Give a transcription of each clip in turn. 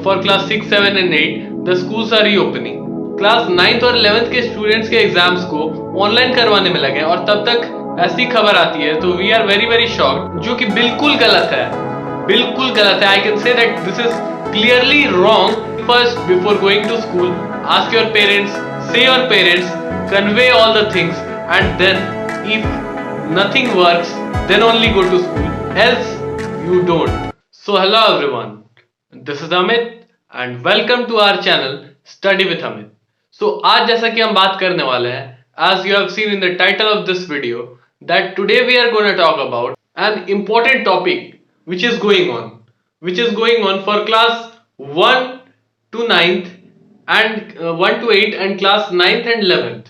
for class 6, 7 and 8, the schools are reopening. Class 9th और 11th के students के exams को ऑनलाइन करवाने में लगे और तब तक ऐसी खबर आती है तो we are very very shocked, जो कि बिल्कुल गलत है, बिल्कुल गलत है. I can say that this is clearly wrong. First, before going to school, ask your parents, say your parents, convey all the things, and then if nothing works, then only go to school, else you don't. So hello everyone, this is Amit and welcome to our channel Study with Amit. So आज जैसा कि हम बात करने वाले हैं, as you have seen in the title of this video, that today we are going to talk about an important topic which is going on for class 1 to 9th and 1 to 8 and class 9th and 11th.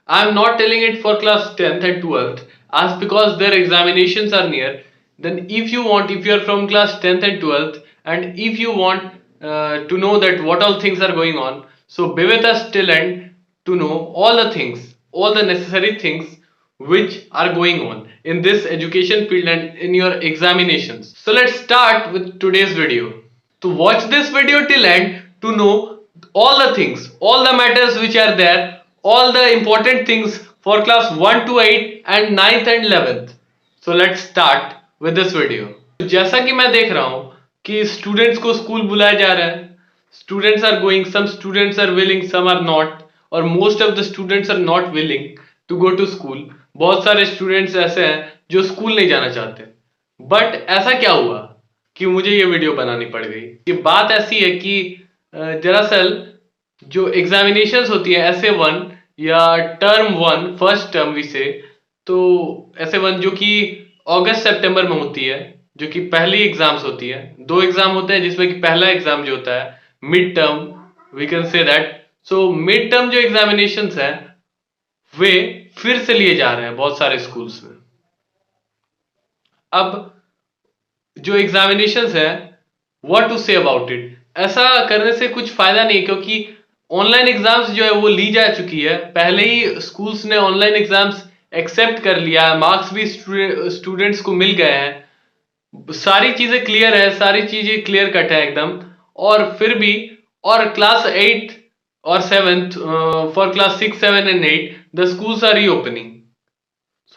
I am not telling it for class 10th and 12th as because their examinations are near. Then if you are from class 10th and 12th and if you want to know that what all things are going on, so be with us till end to know all the things, all the necessary things which are going on in this education field and in your examinations. So let's start with today's video. To watch this video till end to know all the things, all the matters which are there, all the important things for class 1 to 8 and 9th and 11th. So let's start with this video. जैसा कि मैं देख रहा हूं कि students को school बुलाया जा रहा है. Students are going, some students are willing, some are not, और most of the students are not willing to go to school. बहुत सारे स्टूडेंट्स ऐसे हैं जो स्कूल नहीं जाना चाहते. बट ऐसा क्या हुआ कि मुझे ये वीडियो बनानी पड़ गई? ये बात ऐसी है कि दरअसल जो एग्जामिनेशंस होती है SA1 या टर्म 1, फर्स्ट टर्म भी से, तो SA1 जो कि अगस्त सितंबर में होती है, जो कि पहली एग्जाम्स होती है. 2 एग्जाम होते हैं जिसमें कि पहला एग्जाम जो होता है mid term, we can say that. So mid term जो एग्जामिनेशंस है वे फिर से लिए जा रहे हैं बहुत सारे स्कूल्स में. अब जो एग्जामिनेशंस है, what to say about it? ऐसा करने से कुछ फायदा नहीं, क्योंकि ऑनलाइन एग्जाम्स जो है वो ली जा चुकी है. पहले ही स्कूल्स ने ऑनलाइन एग्जाम्स एक्सेप्ट कर लिया है, मार्क्स भी स्टूडेंट्स को मिल गए हैं, सारी चीजें क्लियर है, सारी चीजें क्लियर कट है एकदम. और फिर भी, और क्लास 8 और 7th for class 6, 7 and 8 the schools are reopening.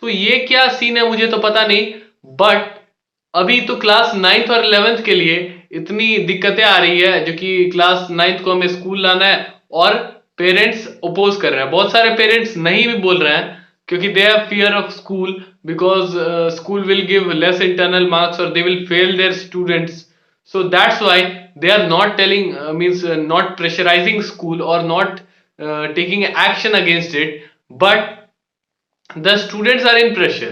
So ये क्या सीन है मुझे तो पता नहीं, बट अभी तो क्लास 9th और 11th के लिए इतनी दिक्कतें आ रही है, जो कि क्लास 9th को हमें स्कूल लाना है और पेरेंट्स अपोज कर रहे हैं. बहुत सारे पेरेंट्स नहीं भी बोल रहे हैं क्योंकि they have fear of school, because school will give less internal marks और they will fail their students. So that's why they are not telling not pressurizing school or not taking action against it, but the students are in pressure.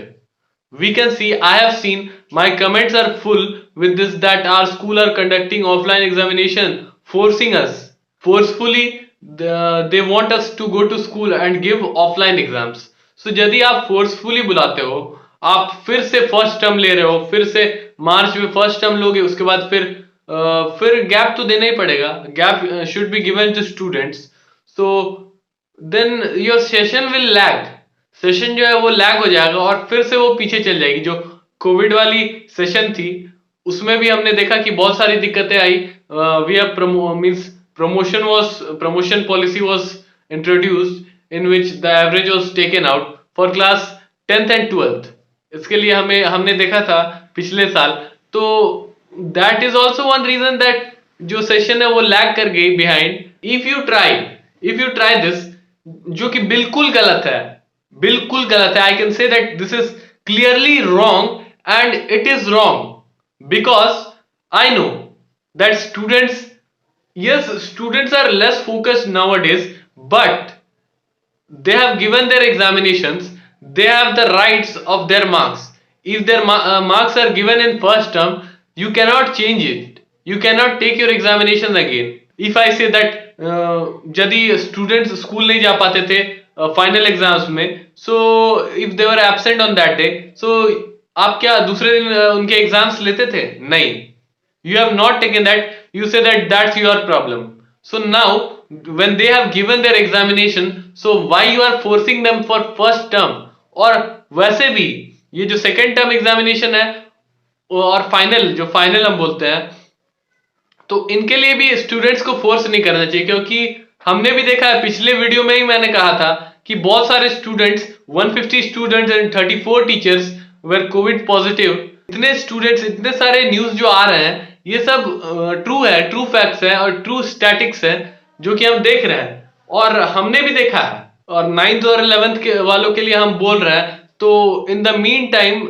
We can see, I have seen, my comments are full with this, that our school are conducting offline examination, forcing us forcefully. They want us to go to school and give offline exams. So यदि आप forcefully बुलाते हो, आप फिर से first term ले रहे हो, फिर से मार्च में फर्स्ट टर्म लोगे, उसके बाद फिर गैप तो देना ही पड़ेगा. Gap should be given to students. So then your session will lag. Session जो है वो लैग हो जाएगा और फिर से वो पीछे चल जाएगी. जो कोविड वाली सेशन थी उसमें भी हमने देखा कि बहुत सारी दिक्कतें आई. We have promotion policy was introduced in which the average was taken out for class 10th and 12th. इसके लिए हमने देखा था पिछले साल. तो that is also one reason that जो सेशन है वो लैग कर गई behind. If you try this, जो कि बिल्कुल गलत है, बिल्कुल गलत है. I can say that this is clearly wrong and it is wrong because I know that students are less focused nowadays, but they have given their examinations, they have the rights of their marks. If their marks are given in first term, you cannot change it, you cannot take your examinations again. If I say that यदि students school नहीं जा पाते थे final exams में, so if they were absent on that day, so आप क्या दूसरे दिन उनके एग्जाम्स लेते थे? नहीं. You have not taken that. You say that that's your problem. So now when they have given their examination, so why you are forcing them for first term? और वैसे भी ये जो सेकेंड टर्म एग्जामिनेशन है और final, जो final हम बोलते हैं, तो इनके लिए भी स्टूडेंट्स को फोर्स नहीं करना चाहिए, क्योंकि हमने भी देखा है, पिछले वीडियो में ही मैंने कहा था कि बहुत सारे students 150 students and 34 teachers were Covid positive. इतने स्टूडेंट्स, इतने सारे न्यूज जो आ रहे हैं, ये सब ट्रू है, ट्रू फैक्ट्स है और ट्रू स्टैटिक्स है जो कि हम देख रहे हैं और हमने भी देखा है। और 9th और 11th के वालों के लिए हम बोल रहे हैं। तो in the mean time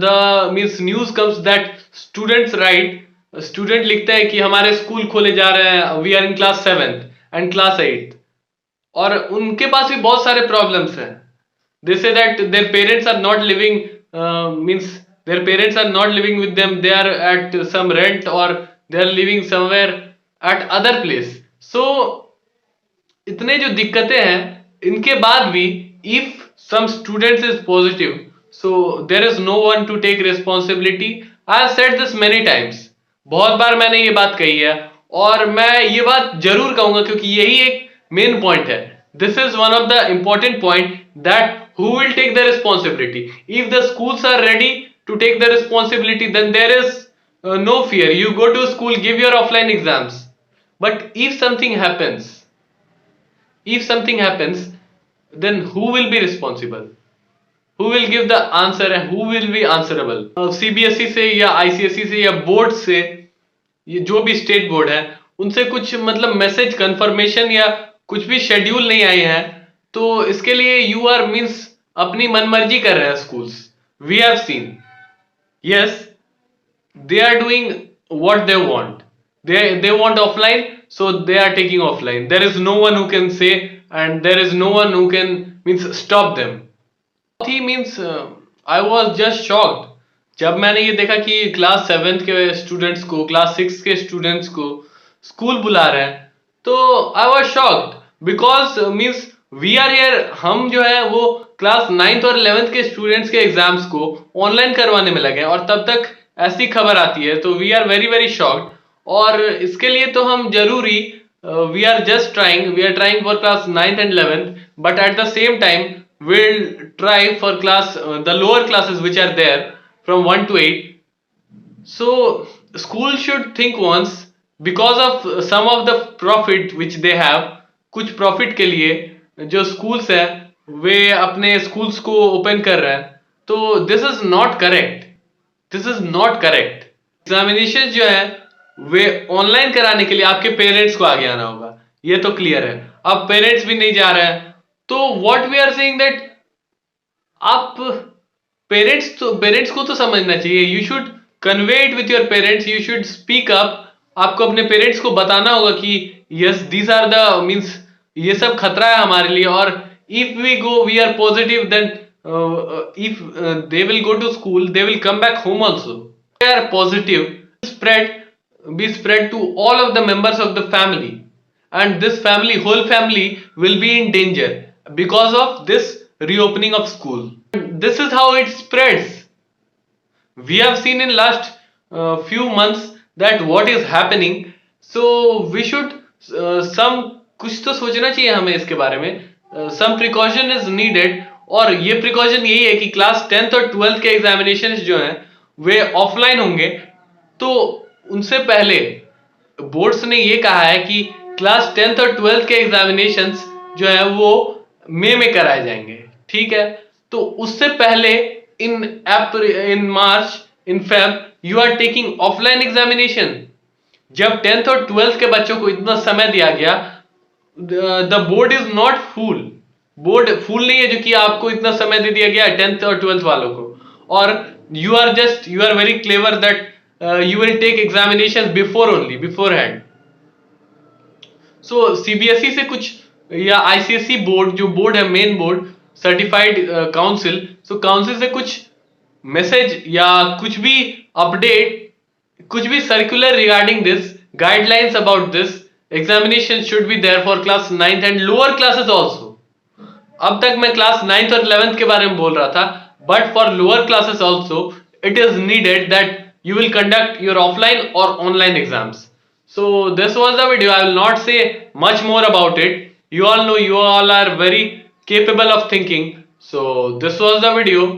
the means news comes that students right, student लिखते हैं कि हमारे स्कूल खोले जा रहे हैं, we are in class 7th and class 8th, और उनके पास भी बहुत सारे प्रॉब्लम्स हैं। They say that their parents are not living, means their parents are not living with them, they are at some rent or they are living somewhere at other place. So इतने जो दिक्कतें हैं, इनके बाद भी if some students is positive, so there is no one to take responsibility. I have said this many times, बहुत बार मैंने ये बात कही है और मैं ये बात जरूर कहूंगा, क्योंकि यही एक मेन पॉइंट है। This is one of the important point, that who will take the responsibility. If the schools are ready to take the responsibility, then there is no fear. You go to school, give your offline exams. But if something happens, then who will be responsible? Who will give the answer and who will be answerable? CBSE से या ICSE से या board से, ये जो भी state board है, उनसे कुछ मतलब मैसेज कंफर्मेशन या कुछ भी शेड्यूल नहीं आए हैं। तो इसके लिए यू आर मीन्स अपनी मनमर्जी कर रहे हैं schools. We have seen, yes, they are doing what they want. They want offline, so they are taking offline. There is no one who can say, and there is no one who can means stop them. He means I was just shocked जब मैंने ये देखा कि class 7th के students को, class 6 के students को school बुला रहे हैं। तो I was shocked because means we are here, हम जो है वो क्लास 9th और 11th के स्टूडेंट्स के एग्जाम्स को ऑनलाइन करवाने में लगे और तब तक ऐसी खबर आती है। तो we are very very shocked और इसके लिए तो हम जरूरी we are trying for class 9th and 11th, but at the same time we'll try for class the lower classes which are there from 1 to 8. So school should think once, because of some of the profit which they have, कुछ profit के लिए जो schools है वे अपने schools को open कर रहे हैं। तो this is not correct, this is not correct. Examination जो है वे ऑनलाइन कराने के लिए आपके पेरेंट्स को आगे आना होगा, ये तो क्लियर है। अब पेरेंट्स भी नहीं जा रहे हैं, तो what we are saying that आप पेरेंट्स को तो समझना चाहिए। You should convey it with your parents, you should speak up. आपको अपने पेरेंट्स को बताना होगा कि yes these are the means ये सब खतरा है हमारे लिए, और if we go we are positive, then if they will go to school, they will come back home also. They are positive, be spread to all of the members of the family, and this family, whole family will be in danger because of this reopening of school. This is how it spreads. We have seen in last few months that what is happening. So we should some कुछ तो सोचना चाहिए हमें इसके बारे में। some precaution is needed, और ये precaution यही है कि क्लास 10th और 12th के एग्जामिनेशन जो हैं वे ऑफलाइन होंगे। तो उनसे पहले बोर्ड्स ने ये कहा है कि क्लास 10th और 12th के एग्जामिनेशंस जो है वो मई में कराए जाएंगे, ठीक है। तो उससे पहले in March, in Feb, you are taking offline examination. जब 10th और 12th के बच्चों को इतना समय दिया गया, the board is not fool, board fool नहीं है जो कि आपको इतना समय दे दिया गया 10th और 12th वालों को, और you are very clever that you will take examinations beforehand. So CBSE से कुछ या ICSE बोर्ड, जो बोर्ड है main board, certified council, so council से कुछ मैसेज या कुछ भी अपडेट, कुछ भी circular regarding this, guidelines about this examination should be there for class 9th and lower classes also. अब तक मैं क्लास 9th और 11th के बारे में बोल रहा था, but for lower classes also it is needed that you will conduct your offline or online exams. So this was the video. I will not say much more about it. You all know, you all are very capable of thinking. So this was the video.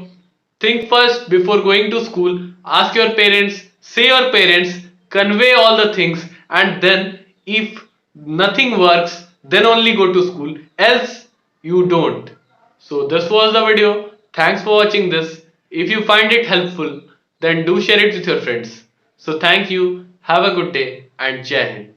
Think first before going to school. Ask your parents, say your parents, convey all the things, and then if nothing works, then only go to school, else you don't. So this was the video. Thanks for watching this. If you find it helpful, then do share it with your friends. So thank you, have a good day, and Jai Hind.